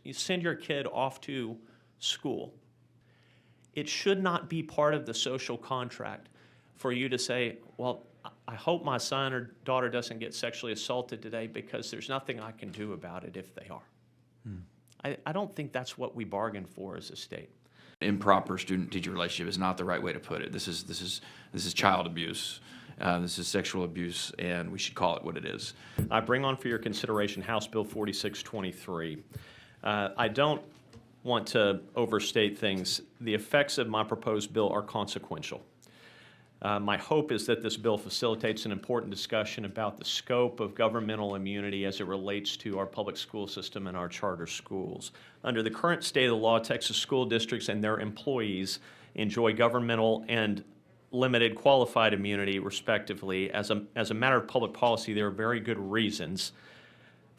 you send your kid off to school, it should not be part of the social contract for you to say, well, I hope my son or daughter doesn't get sexually assaulted today because there's nothing I can do about it if they are. I don't think that's what we bargained for as a state. Improper student-teacher relationship is not the right way to put it. This is child abuse. This is sexual abuse, and we should call it what it is. I bring on for your consideration House Bill 4623. I don't want to overstate things. The effects of my proposed bill are consequential. My hope is that this bill facilitates an important discussion about the scope of governmental immunity as it relates to our public school system and our charter schools. Under the current state of the law, Texas school districts and their employees enjoy governmental and limited qualified immunity, respectively. As a matter of public policy, there are very good reasons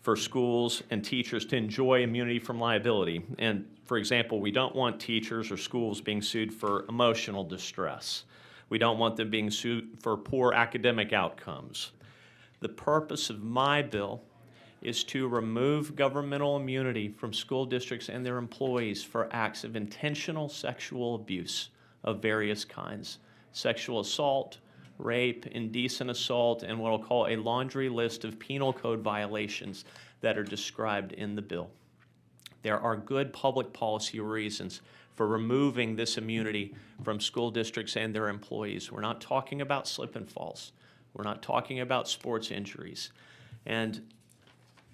for schools and teachers to enjoy immunity from liability. And, for example, we don't want teachers or schools being sued for emotional distress. We don't want them being sued for poor academic outcomes. The purpose of my bill is to remove governmental immunity from school districts and their employees for acts of intentional sexual abuse of various kinds: sexual assault, rape, indecent assault, and what I'll call a laundry list of penal code violations that are described in the bill. There are good public policy reasons for removing this immunity from school districts and their employees. We're not talking about slip and falls. We're not talking about sports injuries. And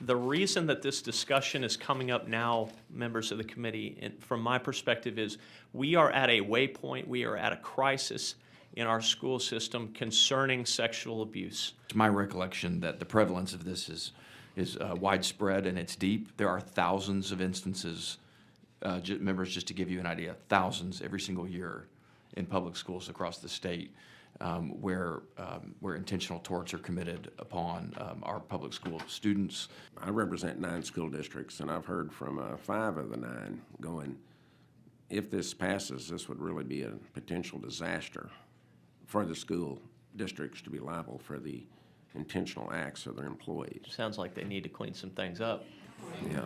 the reason that this discussion is coming up now, members of the committee, from my perspective, is we are at a waypoint, we are at a crisis in our school system concerning sexual abuse. It's my recollection that the prevalence of this is widespread and it's deep. There are thousands of instances, members, just to give you an idea, thousands every single year in public schools across the state where intentional torts are committed upon our public school students. I represent 9 school districts, and I've heard from 5 of the 9 going, if this passes, this would really be a potential disaster for the school districts to be liable for the intentional acts of their employees. Sounds like they need to clean some things up. Yeah.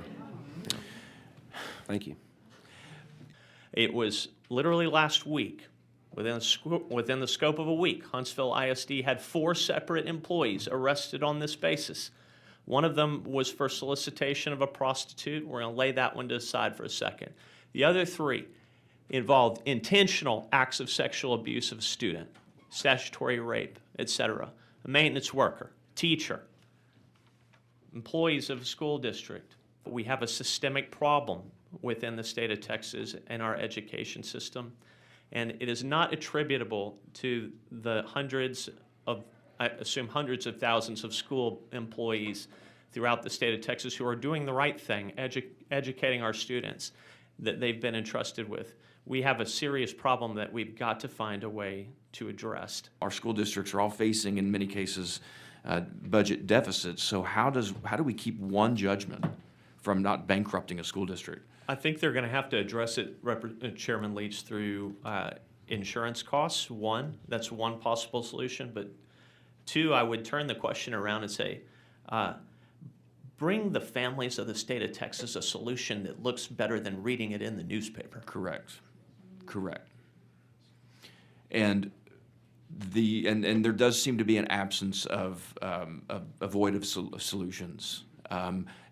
Thank you. It was literally last week, within the scope of a week, Huntsville ISD had 4 separate employees arrested on this basis. One of them was for solicitation of a prostitute. We're going to lay that one to the side for a second. The other 3 involved intentional acts of sexual abuse of a student, statutory rape, etc. A maintenance worker, teacher, employees of a school district. We have a systemic problem within the state of Texas and our education system, and it is not attributable to the I assume hundreds of thousands of school employees throughout the state of Texas who are doing the right thing, educating our students that they've been entrusted with. We have a serious problem that we've got to find a way to address. Our school districts are all facing, in many cases, budget deficits. So how do we keep one judgment from not bankrupting a school district? I think they're going to have to address it, Chairman Leach, through insurance costs. That's one possible solution. But 2, I would turn the question around and say, bring the families of the state of Texas a solution that looks better than reading it in the newspaper. Correct. And there does seem to be an absence of avoidable solutions.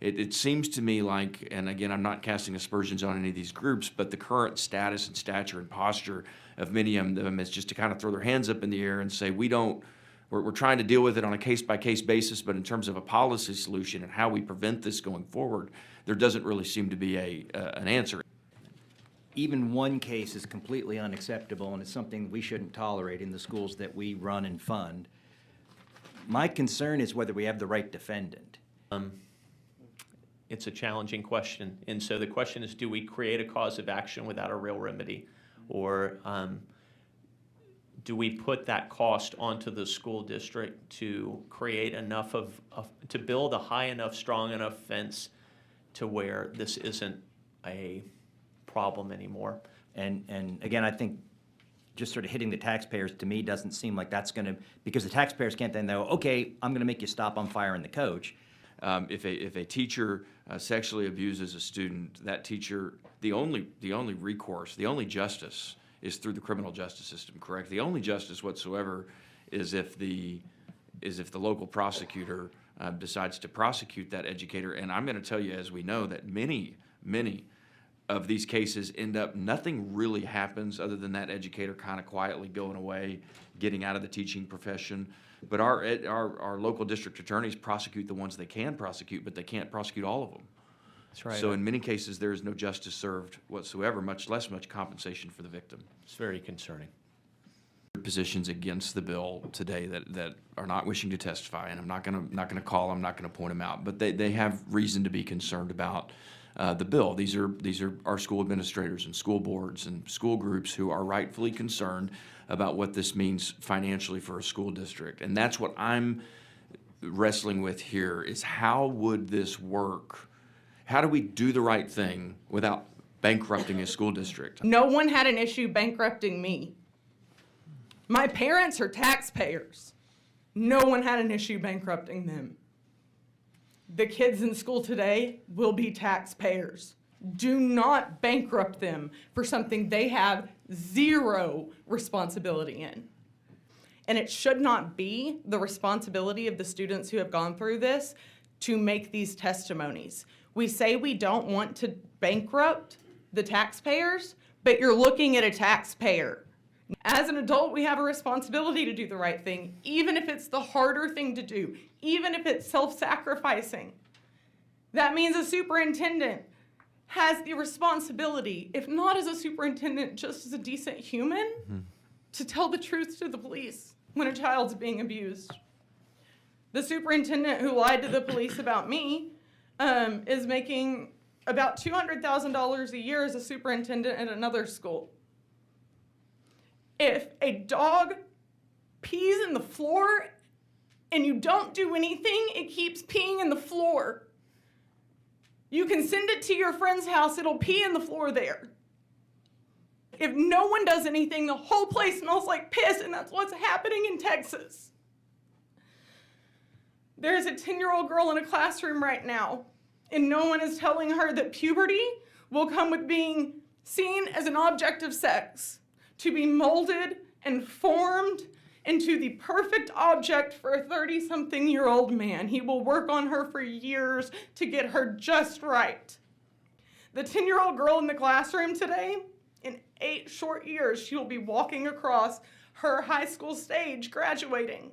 It seems to me like, and again, I'm not casting aspersions on any of these groups, but the current status and stature and posture of many of them is just to kind of throw their hands up in the air and say, we're trying to deal with it on a case-by-case basis, but in terms of a policy solution and how we prevent this going forward, there doesn't really seem to be an answer. Even one case is completely unacceptable, and it's something we shouldn't tolerate in the schools that we run and fund. My concern is whether we have the right defendant. It's a challenging question, and so the question is, do we create a cause of action without a real remedy, or do we put that cost onto the school district to create enough to build a high enough, strong enough fence to where this isn't a problem anymore? And again, I think just sort of hitting the taxpayers, to me, doesn't seem like that's going to, because the taxpayers can't then go, okay, I'm going to make you stop, I'm firing the coach. If a teacher sexually abuses a student, that teacher, the only recourse, the only justice is through the criminal justice system, correct? The only justice whatsoever is if the local prosecutor decides to prosecute that educator. And I'm going to tell you, as we know, that many of these cases end up, nothing really happens other than that educator kind of quietly going away, getting out of the teaching profession. But our local district attorneys prosecute the ones they can prosecute, but they can't prosecute all of them. That's right. So in many cases, there is no justice served whatsoever, much less compensation for the victim. It's very concerning. Positions against the bill today that are not wishing to testify, and I'm not gonna call them, not gonna point them out, but they have reason to be concerned about the bill. These are our school administrators and school boards and school groups who are rightfully concerned about what this means financially for a school district. And that's what I'm wrestling with here, is how would this work? How do we do the right thing without bankrupting a school district? No one had an issue bankrupting me. My parents are taxpayers. No one had an issue bankrupting them. The kids in school today will be taxpayers. Do not bankrupt them for something they have zero responsibility in. And it should not be the responsibility of the students who have gone through this to make these testimonies. We say we don't want to bankrupt the taxpayers, but you're looking at a taxpayer. As an adult, we have a responsibility to do the right thing, even if it's the harder thing to do, even if it's self-sacrificing. That means a superintendent has the responsibility, if not as a superintendent, just as a decent human, to tell the truth to the police when a child's being abused. The superintendent who lied to the police about me is making about $200,000 a year as a superintendent at another school. If a dog pees in the floor and you don't do anything, it keeps peeing in the floor. You can send it to your friend's house, it'll pee in the floor there. If no one does anything, the whole place smells like piss, and that's what's happening in Texas. There's a 10-year-old girl in a classroom right now, and no one is telling her that puberty will come with being seen as an object of sex, to be molded and formed into the perfect object for a 30-something-year-old man. He will work on her for years to get her just right. The 10-year-old girl in the classroom today, in 8 short years, she will be walking across her high school stage, graduating.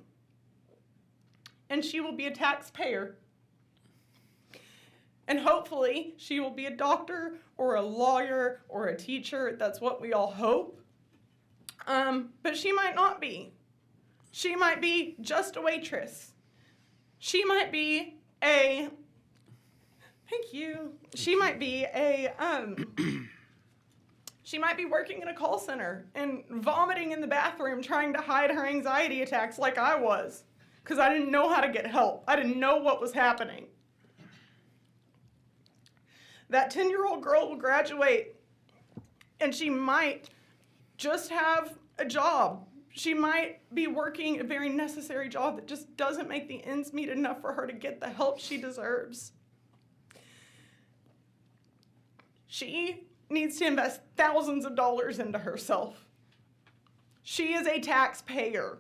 And she will be a taxpayer. And hopefully, she will be a doctor or a lawyer or a teacher. That's what we all hope. But she might not be. She might be just a waitress. She might be a, thank you. She might be a, she might be working in a call center and vomiting in the bathroom trying to hide her anxiety attacks like I was, because I didn't know how to get help. I didn't know what was happening. That 10-year-old girl will graduate and she might just have a job. She might be working a very necessary job that just doesn't make the ends meet enough for her to get the help she deserves. She needs to invest thousands of dollars into herself. She is a taxpayer.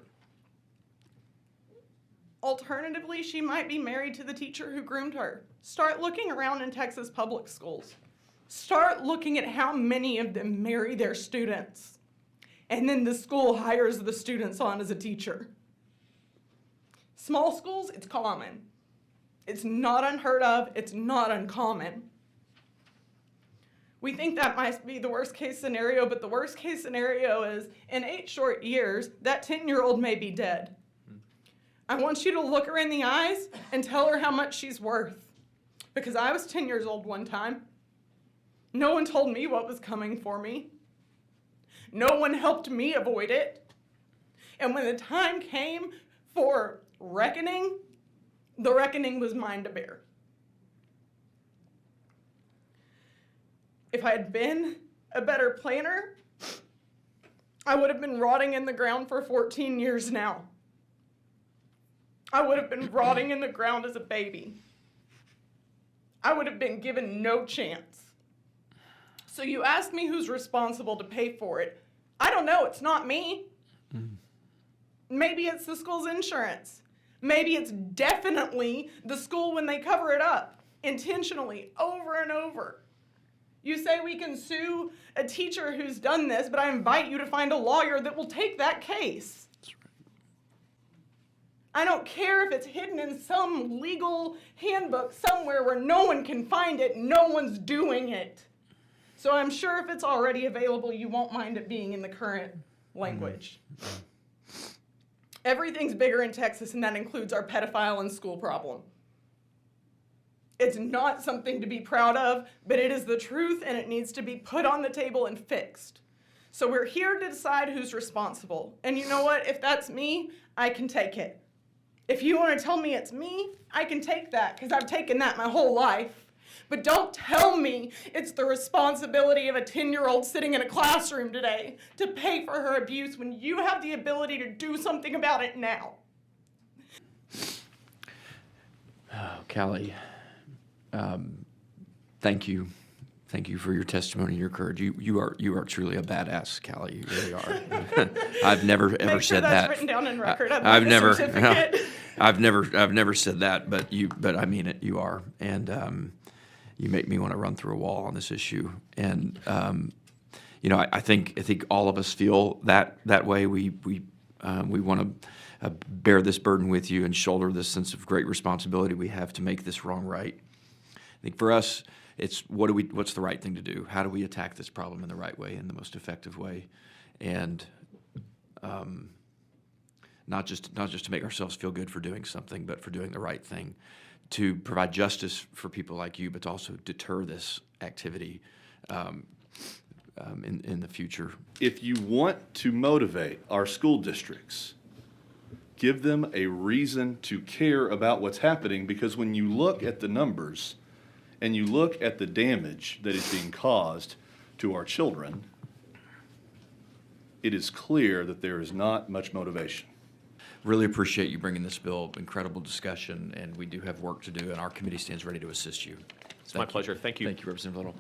Alternatively, she might be married to the teacher who groomed her. Start looking around in Texas public schools. Start looking at how many of them marry their students. And then the school hires the students on as a teacher. Small schools, it's common. It's not unheard of, it's not uncommon. We think that might be the worst case scenario, but the worst case scenario is in 8 short years, that 10-year-old may be dead. I want you to look her in the eyes and tell her how much she's worth. Because I was 10 years old one time. No one told me what was coming for me. No one helped me avoid it. And when the time came for reckoning, the reckoning was mine to bear. If I had been a better planner, I would have been rotting in the ground for 14 years now. I would have been rotting in the ground as a baby. I would have been given no chance. So you ask me who's responsible to pay for it. I don't know, it's not me. Maybe it's the school's insurance. Maybe it's definitely the school when they cover it up intentionally over and over. You say we can sue a teacher who's done this, but I invite you to find a lawyer that will take that case. I don't care if it's hidden in some legal handbook somewhere where no one can find it, no one's doing it. So I'm sure if it's already available, you won't mind it being in the current language. Everything's bigger in Texas, and that includes our pedophile in school problem. It's not something to be proud of, but it is the truth, and it needs to be put on the table and fixed. So we're here to decide who's responsible. And you know what? If that's me, I can take it. If you want to tell me it's me, I can take that, because I've taken that my whole life. But don't tell me it's the responsibility of a 10-year-old sitting in a classroom today to pay for her abuse when you have the ability to do something about it now. Oh, Callie, thank you. Thank you for your testimony and your courage. You are truly a badass, Callie. You really are. I've never ever Make sure said that's that. written down in record. I'd I've like a never, certificate. I've never said that, but I mean it. You are, and you make me want to run through a wall on this issue. And you know, I think all of us feel that way. We want to bear this burden with you and shoulder this sense of great responsibility we have to make this wrong right. I think for us, it's what's the right thing to do? How do we attack this problem in the right way, in the most effective way, and not just to make ourselves feel good for doing something, but for doing the right thing, to provide justice for people like you, but to also deter this activity in the future. If you want to motivate our school districts, give them a reason to care about what's happening, because when you look at the numbers and you look at the damage that is being caused to our children, it is clear that there is not much motivation. Really appreciate you bringing this bill. Incredible discussion, and we do have work to do, and our committee stands ready to assist you. It's my pleasure. Thank you. Thank you, Representative Little.